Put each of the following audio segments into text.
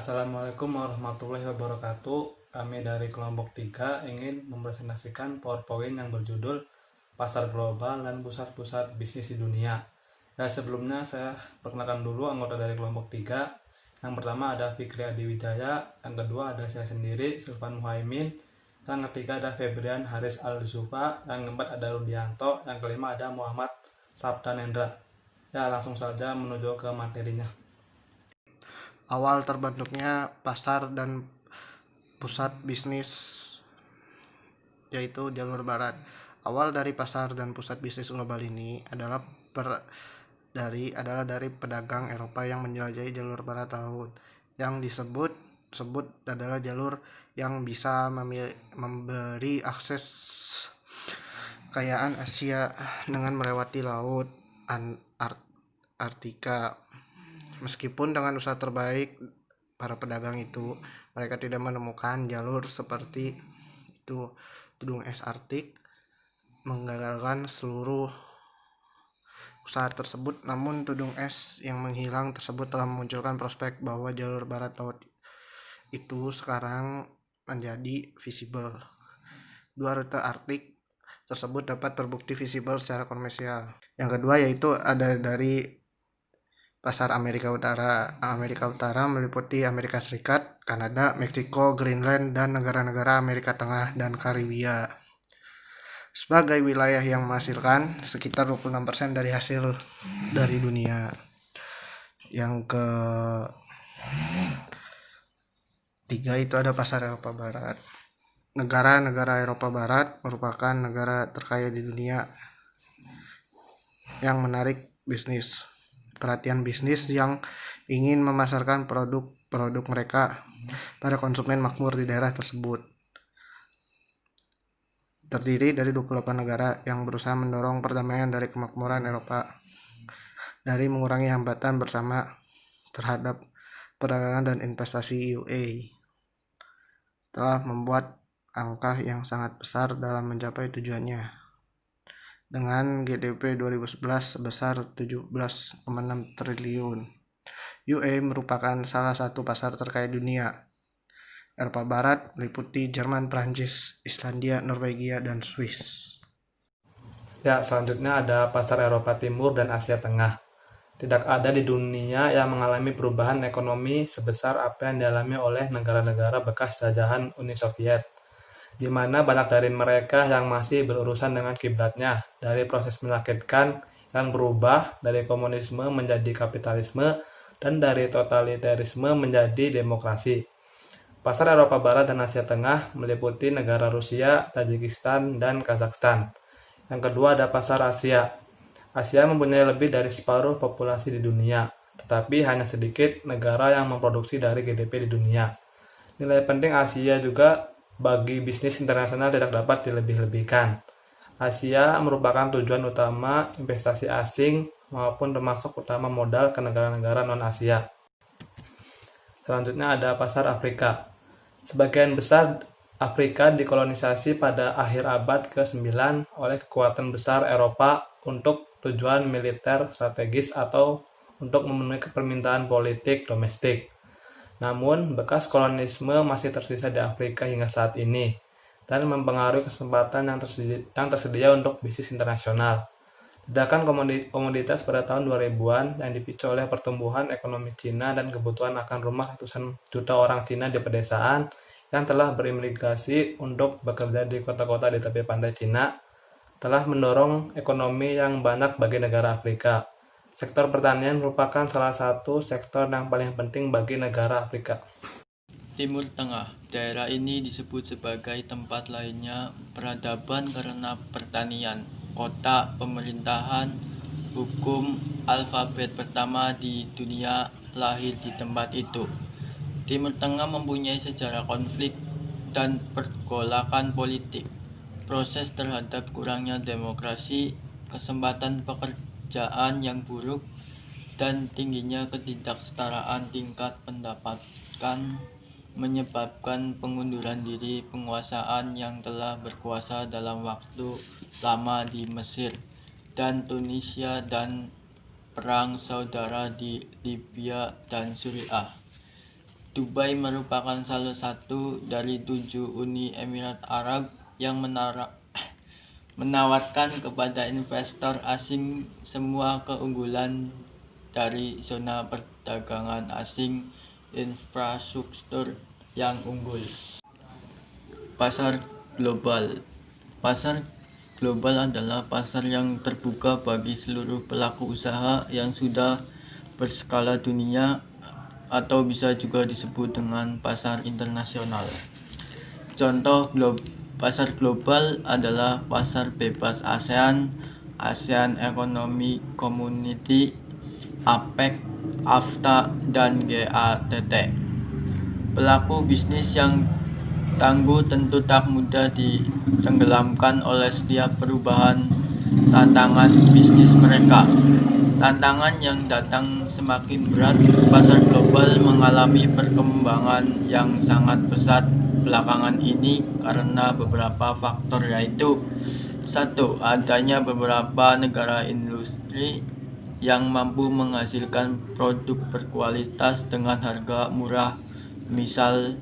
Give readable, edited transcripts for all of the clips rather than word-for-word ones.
Assalamualaikum warahmatullahi wabarakatuh. Kami dari kelompok 3 ingin mempresentasikan PowerPoint yang berjudul Pasar Global dan Pusat-Pusat Bisnis di Dunia. Ya, sebelumnya saya perkenalkan dulu anggota dari kelompok 3. Yang pertama ada Fikri Adiwijaya, yang kedua ada saya sendiri, Sulvan Muhaimin, yang ketiga ada Febrian Haris Al-Zufa, yang keempat ada Rudianto, yang kelima ada Muhammad Sabdanendra. Ya, langsung saja menuju ke materinya. Awal terbentuknya pasar dan pusat bisnis yaitu jalur barat. Awal dari pasar dan pusat bisnis global ini adalah dari pedagang Eropa yang menjelajahi jalur barat laut, yang disebut adalah jalur yang bisa memberi akses kekayaan Asia dengan melewati laut Arktika. Meskipun dengan usaha terbaik para pedagang itu, mereka tidak menemukan jalur seperti itu. Tudung es Arktik menggagalkan seluruh usaha tersebut, namun tudung es yang menghilang tersebut telah memunculkan prospek bahwa jalur barat laut itu sekarang menjadi visible. Dua rute Arktik tersebut dapat terbukti visible secara komersial. Yang kedua yaitu ada dari pasar Amerika Utara. Amerika Utara meliputi Amerika Serikat, Kanada, Meksiko, Greenland, dan negara-negara Amerika Tengah dan Karibia. Sebagai wilayah yang menghasilkan sekitar 26% dari hasil dari dunia. Yang ketiga itu ada pasar Eropa Barat. Negara-negara Eropa Barat merupakan negara terkaya di dunia yang menarik perhatian bisnis yang ingin memasarkan produk mereka pada konsumen makmur di daerah tersebut. Terdiri dari 28 negara yang berusaha mendorong perdamaian dari kemakmuran Eropa dari mengurangi hambatan bersama terhadap perdagangan dan investasi. UA telah membuat angka yang sangat besar dalam mencapai tujuannya, dengan GDP 2011 sebesar 17,6 triliun. UA merupakan salah satu pasar terkaya dunia. Eropa Barat meliputi Jerman, Prancis, Islandia, Norwegia, dan Swiss. Ya, selanjutnya ada pasar Eropa Timur dan Asia Tengah. Tidak ada di dunia yang mengalami perubahan ekonomi sebesar apa yang dialami oleh negara-negara bekas jajahan Uni Soviet, di mana banyak dari mereka yang masih berurusan dengan kiblatnya dari proses menyakitkan yang berubah dari komunisme menjadi kapitalisme dan dari totalitarisme menjadi demokrasi. Pasar Eropa Barat dan Asia Tengah meliputi negara Rusia, Tajikistan, dan Kazakhstan. Yang kedua ada pasar Asia. Asia mempunyai lebih dari separuh populasi di dunia, tetapi hanya sedikit negara yang memproduksi dari GDP di dunia. Nilai penting Asia juga bagi bisnis internasional tidak dapat dilebih-lebihkan. Asia merupakan tujuan utama investasi asing maupun termasuk utama modal ke negara-negara non-Asia. Selanjutnya ada pasar Afrika. Sebagian besar Afrika dikolonisasi pada akhir abad ke-9 oleh kekuatan besar Eropa untuk tujuan militer strategis atau untuk memenuhi permintaan politik domestik. Namun, bekas kolonisme masih tersisa di Afrika hingga saat ini dan mempengaruhi kesempatan yang tersedia untuk bisnis internasional. Ledakan komoditas pada tahun 2000-an yang dipicu oleh pertumbuhan ekonomi Cina dan kebutuhan akan rumah ratusan juta orang Cina di pedesaan yang telah berimigrasi untuk bekerja di kota-kota di tepi pantai Cina telah mendorong ekonomi yang banyak bagi negara Afrika. Sektor pertanian merupakan salah satu sektor yang paling penting bagi negara Afrika. Timur Tengah. Daerah ini disebut sebagai tempat lainnya peradaban karena pertanian, kota, pemerintahan, hukum, alfabet pertama di dunia lahir di tempat itu. Timur Tengah mempunyai sejarah konflik dan pergolakan politik, proses terhadap kurangnya demokrasi, kesempatan pekerjaan yang buruk, dan tingginya ketidaksetaraan tingkat pendapatan menyebabkan pengunduran diri penguasaan yang telah berkuasa dalam waktu lama di Mesir dan Tunisia dan perang saudara di Libya dan Suriah. Dubai merupakan salah satu dari 7 Uni Emirat Arab yang menawarkan kepada investor asing semua keunggulan dari zona perdagangan asing, infrastruktur yang unggul. Pasar global. Pasar global adalah pasar yang terbuka bagi seluruh pelaku usaha yang sudah berskala dunia atau bisa juga disebut dengan pasar internasional. Contoh pasar global adalah pasar bebas ASEAN, ASEAN Economic Community, APEC, AFTA, dan GATT. Pelaku bisnis yang tangguh tentu tak mudah ditenggelamkan oleh setiap perubahan tantangan bisnis mereka. Tantangan yang datang semakin berat. Pasar global mengalami perkembangan yang sangat pesat belakangan ini karena beberapa faktor, yaitu: 1. Adanya beberapa negara industri yang mampu menghasilkan produk berkualitas dengan harga murah, misal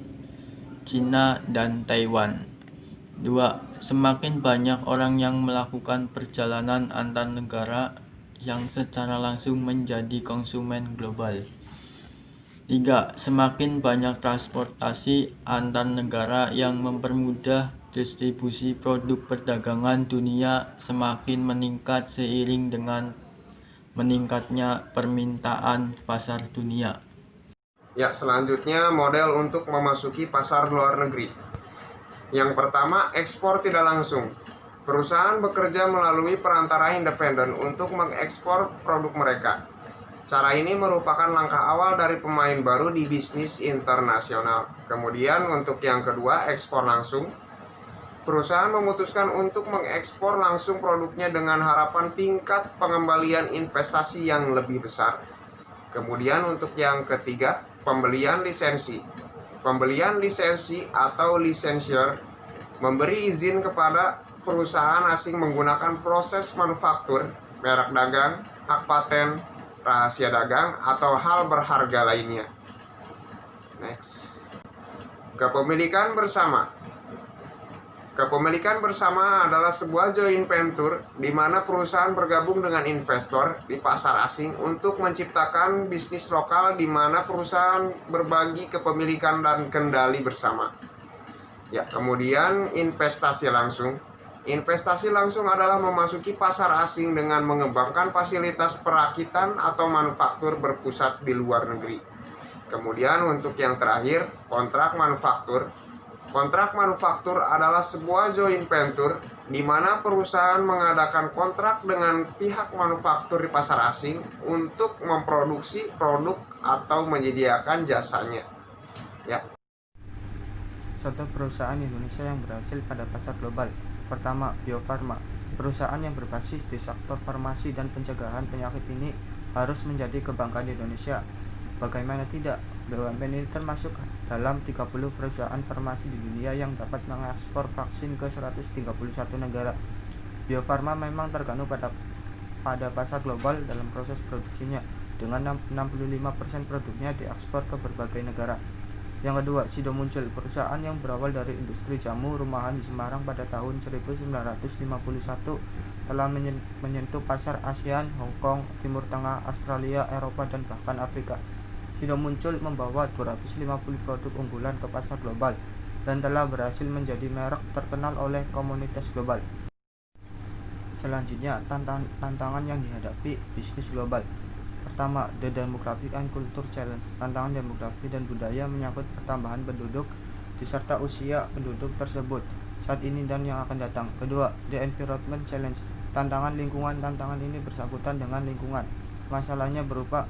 Cina dan Taiwan. 2. Semakin banyak orang yang melakukan perjalanan antar negara yang secara langsung menjadi konsumen global. 3. Semakin banyak transportasi antar negara yang mempermudah distribusi produk perdagangan dunia semakin meningkat seiring dengan meningkatnya permintaan pasar dunia. Ya, selanjutnya model untuk memasuki pasar luar negeri. Yang pertama, ekspor tidak langsung. Perusahaan bekerja melalui perantara independen untuk mengekspor produk mereka. Cara ini merupakan langkah awal dari pemain baru di bisnis internasional. Kemudian untuk yang kedua, ekspor langsung. Perusahaan memutuskan untuk mengekspor langsung produknya dengan harapan tingkat pengembalian investasi yang lebih besar. Kemudian untuk yang ketiga, pembelian lisensi. Pembelian lisensi atau licensure memberi izin kepada perusahaan asing menggunakan proses manufaktur, merek dagang, hak paten, rahasia dagang, atau hal berharga lainnya. Next. Kepemilikan bersama. Kepemilikan bersama adalah sebuah joint venture di mana perusahaan bergabung dengan investor di pasar asing untuk menciptakan bisnis lokal di mana perusahaan berbagi kepemilikan dan kendali bersama. Ya, kemudian investasi langsung. Investasi langsung adalah memasuki pasar asing dengan mengembangkan fasilitas perakitan atau manufaktur berpusat di luar negeri. Kemudian untuk yang terakhir, kontrak manufaktur. Kontrak manufaktur adalah sebuah joint venture di mana perusahaan mengadakan kontrak dengan pihak manufaktur di pasar asing untuk memproduksi produk atau menyediakan jasanya. Ya. Contoh perusahaan Indonesia yang berhasil pada pasar global. Pertama, Bio Farma. Perusahaan yang berbasis di sektor farmasi dan pencegahan penyakit ini harus menjadi kebanggaan Indonesia. Bagaimana tidak, BUMN ini termasuk dalam 30 perusahaan farmasi di dunia yang dapat mengekspor vaksin ke 131 negara. Bio Farma memang tergantung pada pasar global dalam proses produksinya, dengan 65% produknya diekspor ke berbagai negara. Yang kedua, Sido Muncul, perusahaan yang berawal dari industri jamu rumahan di Semarang pada tahun 1951 telah menyentuh pasar ASEAN, Hong Kong, Timur Tengah, Australia, Eropa, dan bahkan Afrika. Sido Muncul membawa 250 produk unggulan ke pasar global dan telah berhasil menjadi merek terkenal oleh komunitas global. Selanjutnya, tantangan yang dihadapi bisnis global. Pertama, The Demographic and Culture Challenge. Tantangan demografi dan budaya menyangkut pertambahan penduduk diserta usia penduduk tersebut saat ini dan yang akan datang. Kedua, The Environment Challenge. Tantangan lingkungan. Tantangan ini bersangkutan dengan lingkungan. Masalahnya berupa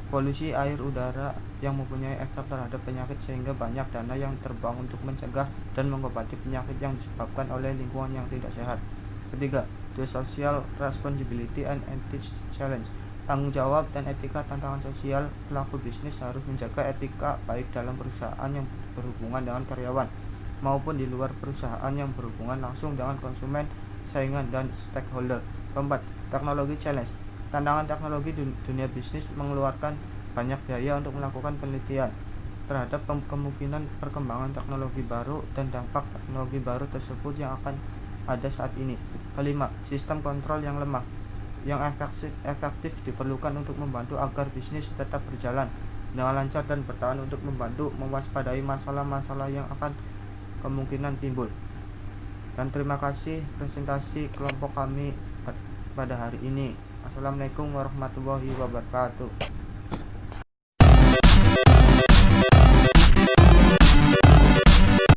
polusi air udara yang mempunyai efek terhadap penyakit sehingga banyak dana yang terbang untuk mencegah dan mengobati penyakit yang disebabkan oleh lingkungan yang tidak sehat. Ketiga, The Social Responsibility and Ethics Challenge. Tanggung jawab dan etika. Tantangan sosial. Pelaku bisnis harus menjaga etika baik dalam perusahaan yang berhubungan dengan karyawan maupun di luar perusahaan yang berhubungan langsung dengan konsumen, saingan, dan stakeholder. Keempat, Teknologi Challenge. Tantangan teknologi dunia bisnis mengeluarkan banyak biaya untuk melakukan penelitian, terhadap kemungkinan perkembangan teknologi baru dan dampak teknologi baru tersebut yang akan ada saat ini. Kelima, sistem kontrol yang lemah yang efektif diperlukan untuk membantu agar bisnis tetap berjalan dengan lancar dan bertahan untuk membantu mewaspadai masalah-masalah yang akan kemungkinan timbul. Dan terima kasih presentasi kelompok kami pada hari ini. Assalamualaikum warahmatullahi wabarakatuh.